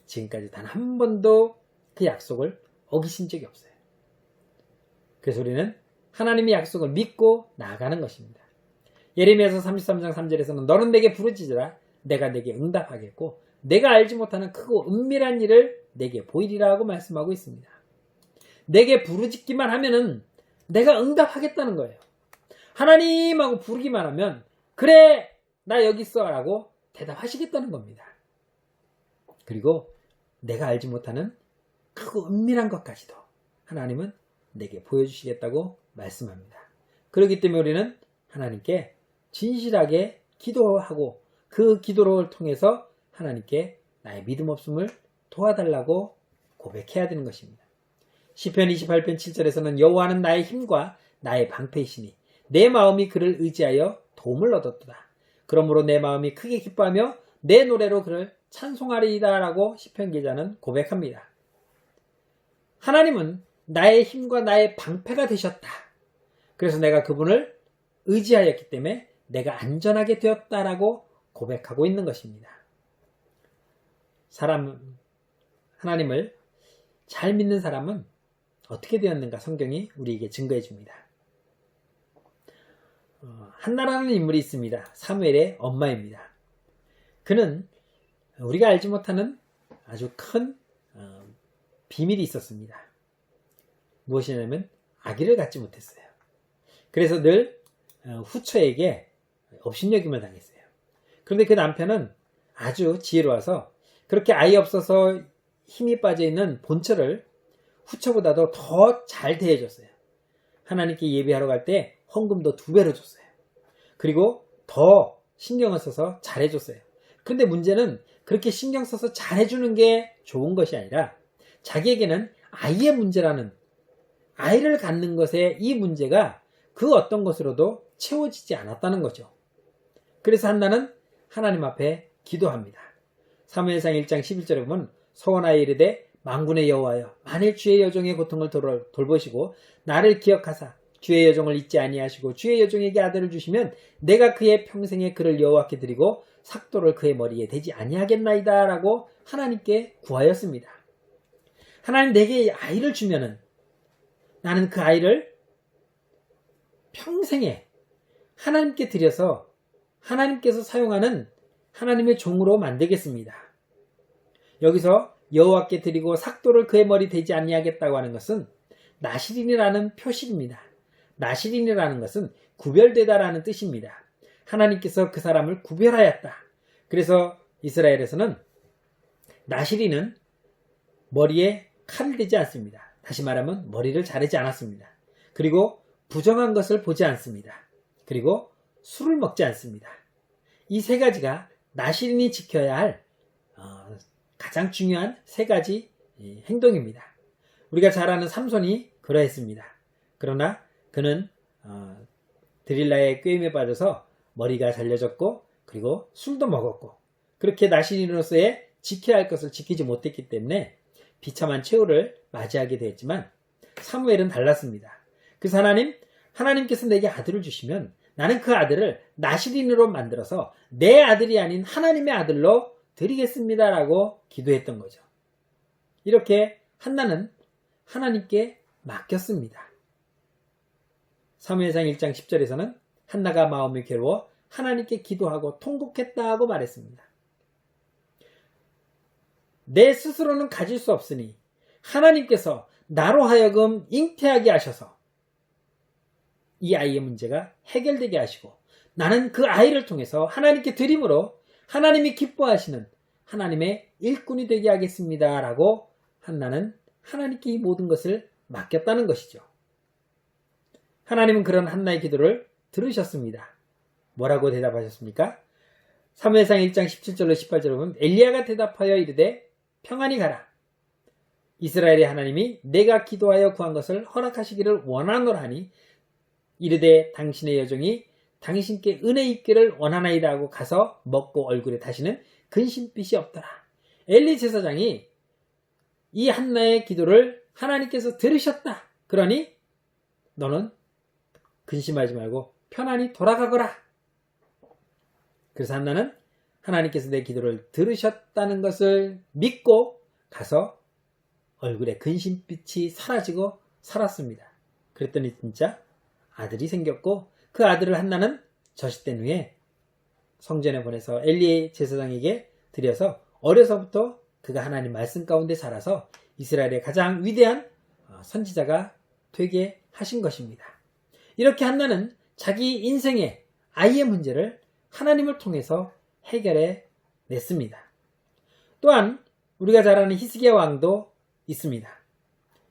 지금까지 단 한 번도 그 약속을 어기신 적이 없어요. 그래서 우리는 하나님의 약속을 믿고 나아가는 것입니다. 예레미야서 33장 3절에서는 너는 내게 부르짖으라. 내가 내게 응답하겠고 내가 알지 못하는 크고 은밀한 일을 내게 보이리라 하고 말씀하고 있습니다. 내게 부르짖기만 하면은 내가 응답하겠다는 거예요. 하나님하고 부르기만 하면 그래 나 여기 있어 라고 대답하시겠다는 겁니다. 그리고 내가 알지 못하는 크고 은밀한 것까지도 하나님은 내게 보여주시겠다고 말씀합니다. 그렇기 때문에 우리는 하나님께 진실하게 기도하고 그 기도를 통해서 하나님께 나의 믿음 없음을 도와달라고 고백해야 되는 것입니다. 시편 28편 7절에서는 여호와는 나의 힘과 나의 방패이시니 내 마음이 그를 의지하여 도움을 얻었도다. 그러므로 내 마음이 크게 기뻐하며 내 노래로 그를 찬송하리이다 라고 시편 기자는 고백합니다. 하나님은 나의 힘과 나의 방패가 되셨다. 그래서 내가 그분을 의지하였기 때문에 내가 안전하게 되었다라고 고백하고 있는 것입니다. 하나님을 잘 믿는 사람은 어떻게 되었는가 성경이 우리에게 증거해 줍니다. 한나라는 인물이 있습니다. 사무엘의 엄마입니다. 그는 우리가 알지 못하는 아주 큰 비밀이 있었습니다. 무엇이냐면 아기를 갖지 못했어요. 그래서 늘 후처에게 업신여김을 당했어요. 그런데 그 남편은 아주 지혜로워서 그렇게 아이 없어서 힘이 빠져있는 본처를 후처보다도 더 잘 대해줬어요. 하나님께 예배하러 갈 때 헌금도 2배로 줬어요. 그리고 더 신경을 써서 잘해줬어요. 그런데 문제는 그렇게 신경 써서 잘해주는 게 좋은 것이 아니라 자기에게는 아이의 문제라는, 아이를 갖는 것의 이 문제가 그 어떤 것으로도 채워지지 않았다는 거죠. 그래서 한나는 하나님 앞에 기도합니다. 사무엘상 1장 11절에 보면 소원하여 이르되 만군의 여호와여, 만일 주의 여종의 고통을 돌보시고 나를 기억하사 주의 여종을 잊지 아니하시고 주의 여종에게 아들을 주시면 내가 그의 평생에 그를 여호와께 드리고 삭도를 그의 머리에 대지 아니하겠나이다 라고 하나님께 구하였습니다. 하나님, 내게 아이를 주면은 나는 그 아이를 평생에 하나님께 드려서 하나님께서 사용하는 하나님의 종으로 만들겠습니다. 여기서 여호와께 드리고 삭도를 그의 머리 대지 아니하겠다고 하는 것은 나실인이라는 표식입니다. 나실인이라는 것은 구별되다라는 뜻입니다. 하나님께서 그 사람을 구별하였다. 그래서 이스라엘에서는 나실인은 머리에 칼을 대지 않습니다. 다시 말하면 머리를 자르지 않았습니다. 그리고 부정한 것을 보지 않습니다. 그리고 술을 먹지 않습니다. 이 세 가지가 나실인이 지켜야 할 가장 중요한 세 가지 행동입니다. 우리가 잘 아는 삼손이 그러했습니다. 그러나 그는 드릴라의 꾀임에 빠져서 머리가 잘려졌고 그리고 술도 먹었고 그렇게 나실인으로서의 지켜야 할 것을 지키지 못했기 때문에 비참한 최후를 맞이하게 되었지만 사무엘은 달랐습니다. 그래서 하나님께서 내게 아들을 주시면 나는 그 아들을 나실인으로 만들어서 내 아들이 아닌 하나님의 아들로 드리겠습니다라고 기도했던 거죠. 이렇게 한나는 하나님께 맡겼습니다. 사무엘상 1장 10절에서는 한나가 마음이 괴로워 하나님께 기도하고 통곡했다고 말했습니다. 내 스스로는 가질 수 없으니 하나님께서 나로 하여금 잉태하게 하셔서 이 아이의 문제가 해결되게 하시고 나는 그 아이를 통해서 하나님께 드림으로 하나님이 기뻐하시는 하나님의 일꾼이 되게 하겠습니다 라고 한나는 하나님께 이 모든 것을 맡겼다는 것이죠. 하나님은 그런 한나의 기도를 들으셨습니다. 뭐라고 대답하셨습니까? 사무엘상 1장 17절로 18절을 보면 엘리야가 대답하여 이르되 평안히 가라. 이스라엘의 하나님이 내가 기도하여 구한 것을 허락하시기를 원하노라 하니 이르되 당신의 여종이 당신께 은혜 있기를 원하나이다 하고 가서 먹고 얼굴에 다시는 근심빛이 없더라. 엘리 제사장이 이 한나의 기도를 하나님께서 들으셨다. 그러니 너는 근심하지 말고 편안히 돌아가거라. 그래서 한나는 하나님께서 내 기도를 들으셨다는 것을 믿고 가서 얼굴에 근심빛이 사라지고 살았습니다. 그랬더니 진짜 아들이 생겼고 그 아들을 한나는 젖잇된 후에 성전에 보내서 엘리 제사장에게 드려서 어려서부터 그가 하나님 말씀 가운데 살아서 이스라엘의 가장 위대한 선지자가 되게 하신 것입니다. 이렇게 한나는 자기 인생의 아이의 문제를 하나님을 통해서 해결해 냈습니다. 또한 우리가 잘 아는 히스기야 왕도 있습니다.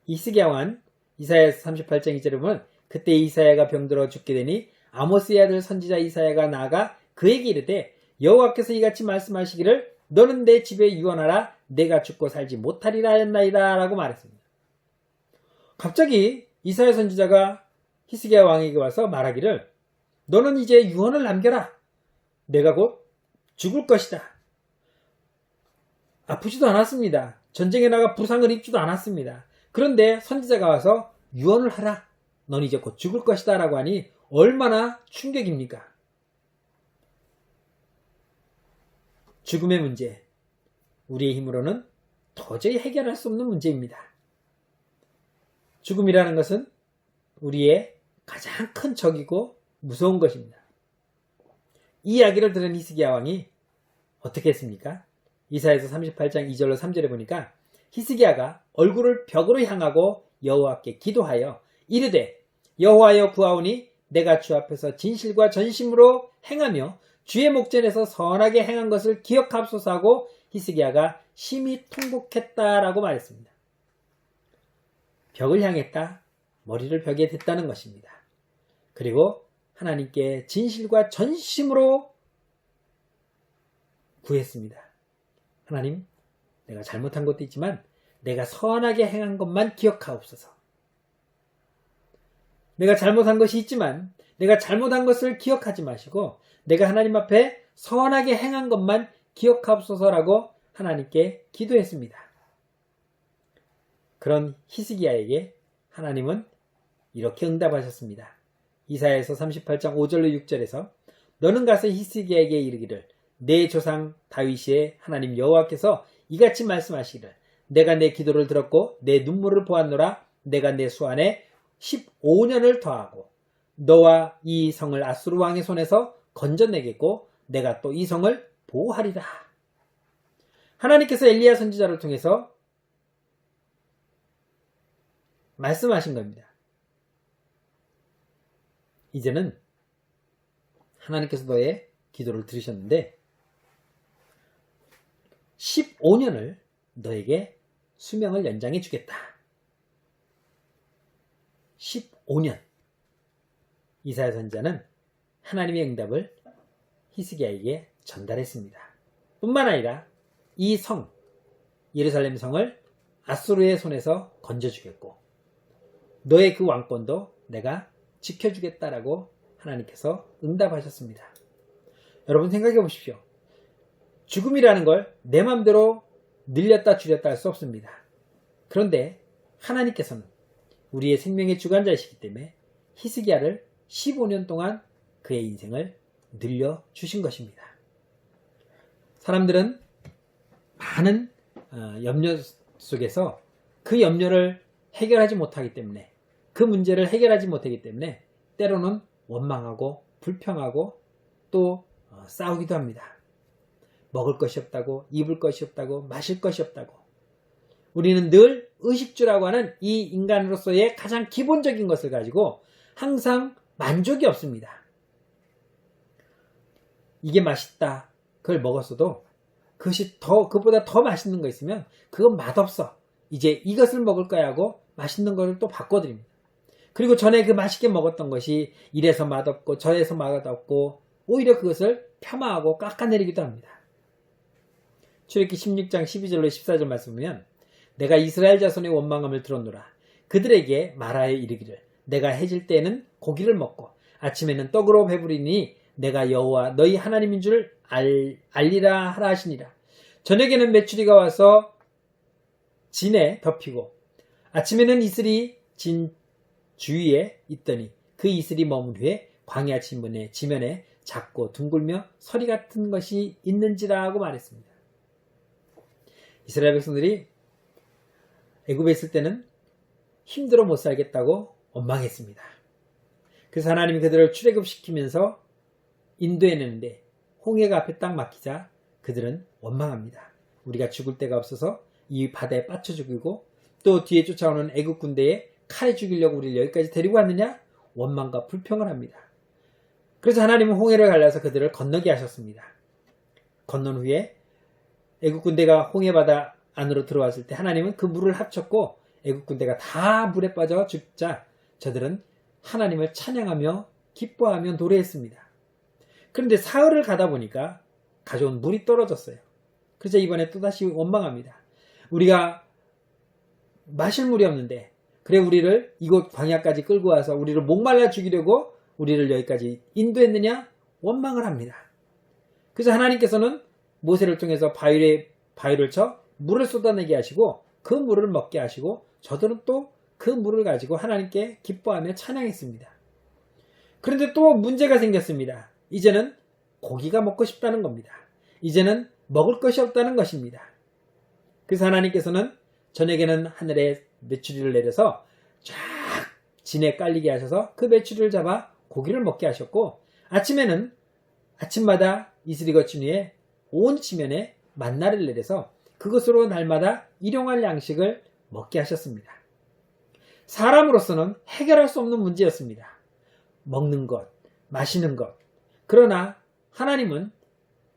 히스기야 왕은 이사야서 38장 2절에 보면 그때 이사야가 병들어 죽게 되니 아모스의 아들 선지자 이사야가 나아가 그에게 이르되 여호와께서 이같이 말씀하시기를 너는 내 집에 유언하라 내가 죽고 살지 못하리라 하였나이다 라고 말했습니다. 갑자기 이사야 선지자가 히스기야 왕에게 와서 말하기를 너는 이제 유언을 남겨라. 내가 곧 죽을 것이다. 아프지도 않았습니다. 전쟁에 나가 부상을 입지도 않았습니다. 그런데 선지자가 와서 유언을 하라. 넌 이제 곧 죽을 것이다 라고 하니 얼마나 충격입니까? 죽음의 문제, 우리의 힘으로는 도저히 해결할 수 없는 문제입니다. 죽음이라는 것은 우리의 가장 큰 적이고 무서운 것입니다. 이 이야기를 들은 히스기야 왕이 어떻게 했습니까? 이사야서 38장 2절로 3절에 보니까 히스기야가 얼굴을 벽으로 향하고 여호와께 기도하여 이르되 여호와여 구하오니 내가 주 앞에서 진실과 전심으로 행하며 주의 목전에서 선하게 행한 것을 기억하옵소서 하고 히스기야가 심히 통곡했다라고 말했습니다. 벽을 향했다. 머리를 벽에 댔다는 것입니다. 그리고 하나님께 진실과 전심으로 구했습니다. 하나님, 내가 잘못한 것도 있지만 내가 선하게 행한 것만 기억하옵소서. 내가 잘못한 것이 있지만 내가 잘못한 것을 기억하지 마시고 내가 하나님 앞에 선하게 행한 것만 기억하옵소서라고 하나님께 기도했습니다. 그런 히스기야에게 하나님은 이렇게 응답하셨습니다. 이사야에서 38장 5절로 6절에서 너는 가서 히스기야에게 이르기를 내 조상 다윗의 하나님 여호와께서 이같이 말씀하시기를 내가 내 기도를 들었고 내 눈물을 보았노라. 내가 내 수 안에 15년을 더하고 너와 이 성을 아수르 왕의 손에서 건져내겠고 내가 또 이 성을 보호하리라. 하나님께서 엘리야 선지자를 통해서 말씀하신 겁니다. 이제는 하나님께서 너의 기도를 들으셨는데 15년을 너에게 수명을 연장해 주겠다. 15년. 이사야 선지자는 하나님의 응답을 히스기야에게 전달했습니다. 뿐만 아니라 이 성, 예루살렘 성을 아수르의 손에서 건져주겠고 너의 그 왕권도 내가 지켜주겠다라고 하나님께서 응답하셨습니다. 여러분 생각해 보십시오. 죽음이라는 걸 내 마음대로 늘렸다 줄였다 할 수 없습니다. 그런데 하나님께서는 우리의 생명의 주관자이시기 때문에 히스기야를 15년 동안 그의 인생을 늘려주신 것입니다. 사람들은 많은 염려 속에서 그 염려를 해결하지 못하기 때문에 그 문제를 해결하지 못하기 때문에 때로는 원망하고 불평하고 또 싸우기도 합니다. 먹을 것이 없다고, 입을 것이 없다고, 마실 것이 없다고. 우리는 늘 의식주라고 하는 이 인간으로서의 가장 기본적인 것을 가지고 항상 만족이 없습니다. 이게 맛있다. 그걸 먹었어도 그것보다 더 맛있는 거 있으면 그건 맛없어. 이제 이것을 먹을 거야 하고 맛있는 거를 또 바꿔드립니다. 그리고 전에 그 맛있게 먹었던 것이 이래서 맛없고 저래서 맛없고 오히려 그것을 폄하하고 깎아내리기도 합니다. 출애굽기 16장 12절로 14절 말씀 보면 내가 이스라엘 자손의 원망함을 들었노라. 그들에게 말하여 이르기를 내가 해질 때에는 고기를 먹고 아침에는 떡으로 배부리니 내가 여호와 너희 하나님인 줄 알리라 하라 하시니라. 저녁에는 메추리가 와서 진에 덮이고 아침에는 이슬이 진 주위에 있더니 그 이슬이 머문 후에 광야 지면에 작고 둥글며 서리 같은 것이 있는지라 하고 말했습니다. 이스라엘 백성들이 애굽에 있을 때는 힘들어 못 살겠다고 원망했습니다. 그래서 하나님이 그들을 출애굽시키면서 인도해내는데 홍해가 앞에 딱 막히자 그들은 원망합니다. 우리가 죽을 데가 없어서 이 바다에 빠져 죽이고 또 뒤에 쫓아오는 애굽 군대에 칼에 죽이려고 우리를 여기까지 데리고 왔느냐? 원망과 불평을 합니다. 그래서 하나님은 홍해를 갈라서 그들을 건너게 하셨습니다. 건넌 후에 애굽 군대가 홍해 바다 안으로 들어왔을 때 하나님은 그 물을 합쳤고 애굽 군대가 다 물에 빠져 죽자 저들은 하나님을 찬양하며 기뻐하며 노래했습니다. 그런데 사흘을 가다 보니까 가져온 물이 떨어졌어요. 그래서 이번에 또다시 원망합니다. 우리가 마실 물이 없는데 그래 우리를 이곳 광야까지 끌고 와서 우리를 목말라 죽이려고 우리를 여기까지 인도했느냐? 원망을 합니다. 그래서 하나님께서는 모세를 통해서 바위를 쳐 물을 쏟아내게 하시고 그 물을 먹게 하시고 저들은 또 그 물을 가지고 하나님께 기뻐하며 찬양했습니다. 그런데 또 문제가 생겼습니다. 이제는 고기가 먹고 싶다는 겁니다. 이제는 먹을 것이 없다는 것입니다. 그래서 하나님께서는 저녁에는 하늘에 메추리를 내려서 쫙 진에 깔리게 하셔서 그 메추리를 잡아 고기를 먹게 하셨고 아침에는 아침마다 이슬이 거친 후에 온 지면에 만나를 내려서 그것으로 날마다 일용할 양식을 먹게 하셨습니다. 사람으로서는 해결할 수 없는 문제였습니다. 먹는 것, 마시는 것. 그러나 하나님은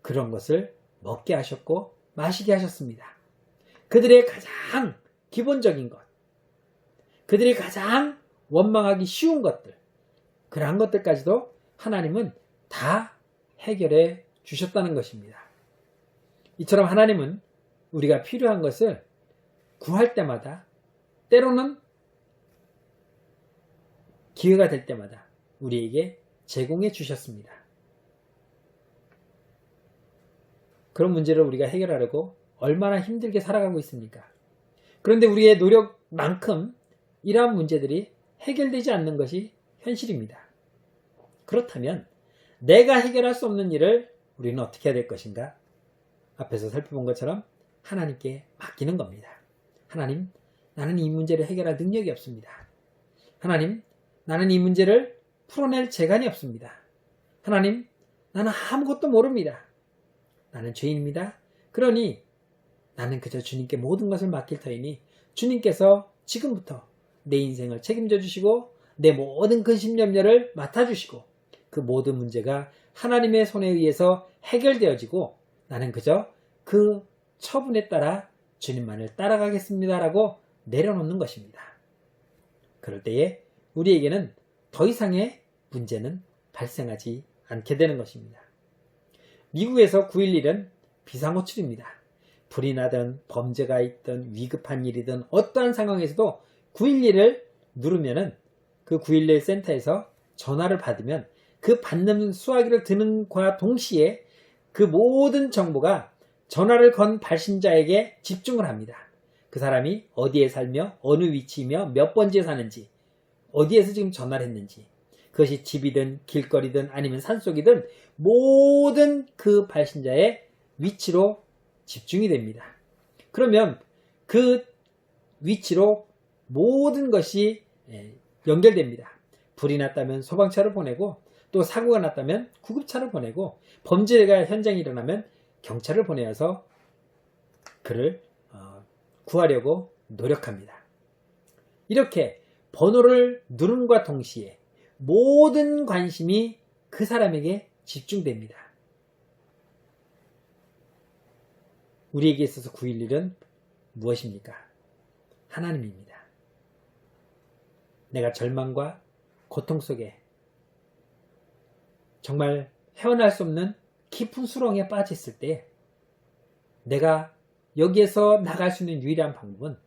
그런 것을 먹게 하셨고 마시게 하셨습니다. 그들의 가장 기본적인 것, 그들이 가장 원망하기 쉬운 것들, 그러한 것들까지도 하나님은 다 해결해 주셨다는 것입니다. 이처럼 하나님은 우리가 필요한 것을 구할 때마다, 때로는 기회가 될 때마다 우리에게 제공해 주셨습니다. 그런 문제를 우리가 해결하려고 얼마나 힘들게 살아가고 있습니까? 그런데 우리의 노력만큼 이러한 문제들이 해결되지 않는 것이 현실입니다. 그렇다면 내가 해결할 수 없는 일을 우리는 어떻게 해야 될 것인가? 앞에서 살펴본 것처럼 하나님께 맡기는 겁니다. 하나님, 나는 이 문제를 해결할 능력이 없습니다. 하나님, 나는 이 문제를 풀어낼 재간이 없습니다. 하나님, 나는 아무것도 모릅니다. 나는 죄인입니다. 그러니 나는 그저 주님께 모든 것을 맡길 터이니 주님께서 지금부터 내 인생을 책임져 주시고 내 모든 근심 염려를 맡아주시고 그 모든 문제가 하나님의 손에 의해서 해결되어지고 나는 그저 그 처분에 따라 주님만을 따라가겠습니다라고 내려놓는 것입니다. 그럴 때에 우리에게는 더 이상의 문제는 발생하지 않게 되는 것입니다. 미국에서 9.11은 비상호출입니다. 불이 나든 범죄가 있든 위급한 일이든 어떠한 상황에서도 911을 누르면은 그 911 센터에서 전화를 받으면 그 받는 수화기를 드는과 동시에 그 모든 정보가 전화를 건 발신자에게 집중을 합니다. 그 사람이 어디에 살며 어느 위치이며 몇 번지에 사는지 어디에서 지금 전화를 했는지 그것이 집이든 길거리든 아니면 산속이든 모든 그 발신자의 위치로 집중이 됩니다. 그러면 그 위치로 모든 것이 연결됩니다. 불이 났다면 소방차를 보내고 또 사고가 났다면 구급차를 보내고 범죄가 현장에 일어나면 경찰을 보내어서 그를 구하려고 노력합니다. 이렇게 번호를 누름과 동시에 모든 관심이 그 사람에게 집중됩니다. 우리에게 있어서 911은 무엇입니까? 하나님입니다. 내가 절망과 고통 속에 정말 헤어날 수 없는 깊은 수렁에 빠져 있을 때 내가 여기에서 나갈 수 있는 유일한 방법은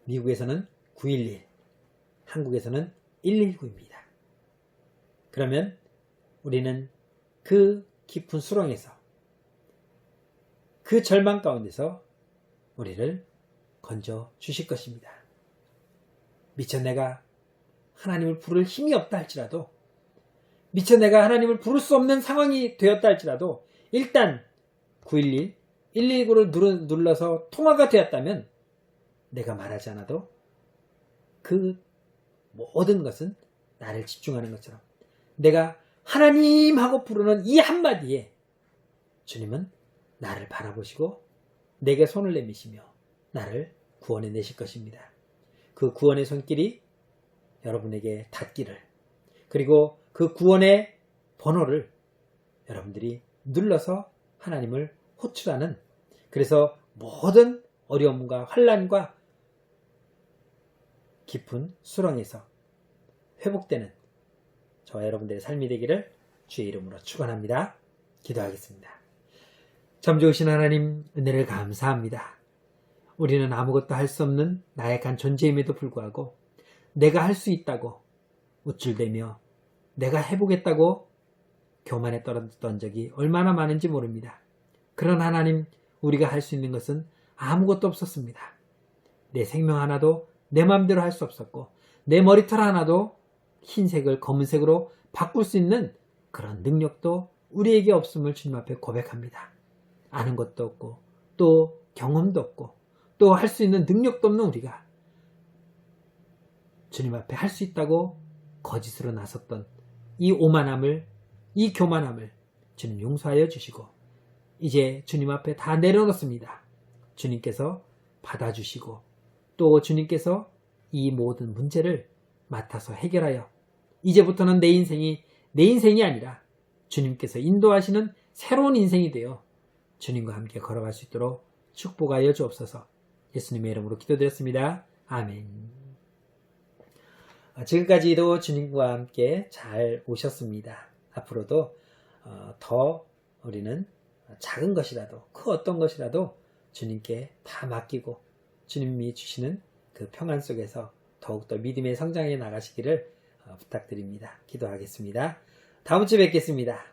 미국에서는 911, 한국에서는 119입니다. 그러면 우리는 그 깊은 수렁에서 그 절망 가운데서 우리를 건져 주실 것입니다. 미처 내가 하나님을 부를 힘이 없다 할지라도 미처 내가 하나님을 부를 수 없는 상황이 되었다 할지라도 일단 911, 119를 눌러서 통화가 되었다면 내가 말하지 않아도 그 모든 것은 나를 집중하는 것처럼 내가 하나님 하고 부르는 이 한마디에 주님은 나를 바라보시고 내게 손을 내미시며 나를 구원해 내실 것입니다. 그 구원의 손길이 여러분에게 닿기를 그리고 그 구원의 번호를 여러분들이 눌러서 하나님을 호출하는 그래서 모든 어려움과 환난과 깊은 수렁에서 회복되는 저와 여러분들의 삶이 되기를 주의 이름으로 축원합니다. 기도하겠습니다. 참 좋으신 하나님 은혜를 감사합니다. 우리는 아무것도 할 수 없는 나약한 존재임에도 불구하고 내가 할 수 있다고 우쭐대며 내가 해보겠다고 교만에 떨어졌던 적이 얼마나 많은지 모릅니다. 그런 하나님 우리가 할 수 있는 것은 아무것도 없었습니다. 내 생명 하나도 내 마음대로 할 수 없었고 내 머리털 하나도 흰색을 검은색으로 바꿀 수 있는 그런 능력도 우리에게 없음을 주님 앞에 고백합니다. 아는 것도 없고 또 경험도 없고 또 할 수 있는 능력도 없는 우리가 주님 앞에 할 수 있다고 거짓으로 나섰던 이 오만함을 이 교만함을 주님 용서하여 주시고 이제 주님 앞에 다 내려놓습니다. 주님께서 받아주시고 또 주님께서 이 모든 문제를 맡아서 해결하여 이제부터는 내 인생이 아니라 주님께서 인도하시는 새로운 인생이 되어 주님과 함께 걸어갈 수 있도록 축복하여 주옵소서. 예수님의 이름으로 기도드렸습니다. 아멘. 지금까지도 주님과 함께 잘 오셨습니다. 앞으로도 더 우리는 작은 것이라도 그 어떤 것이라도 주님께 다 맡기고 주님이 주시는 그 평안 속에서 더욱더 믿음의 성장해 나가시기를 부탁드립니다. 기도하겠습니다. 다음 주에 뵙겠습니다.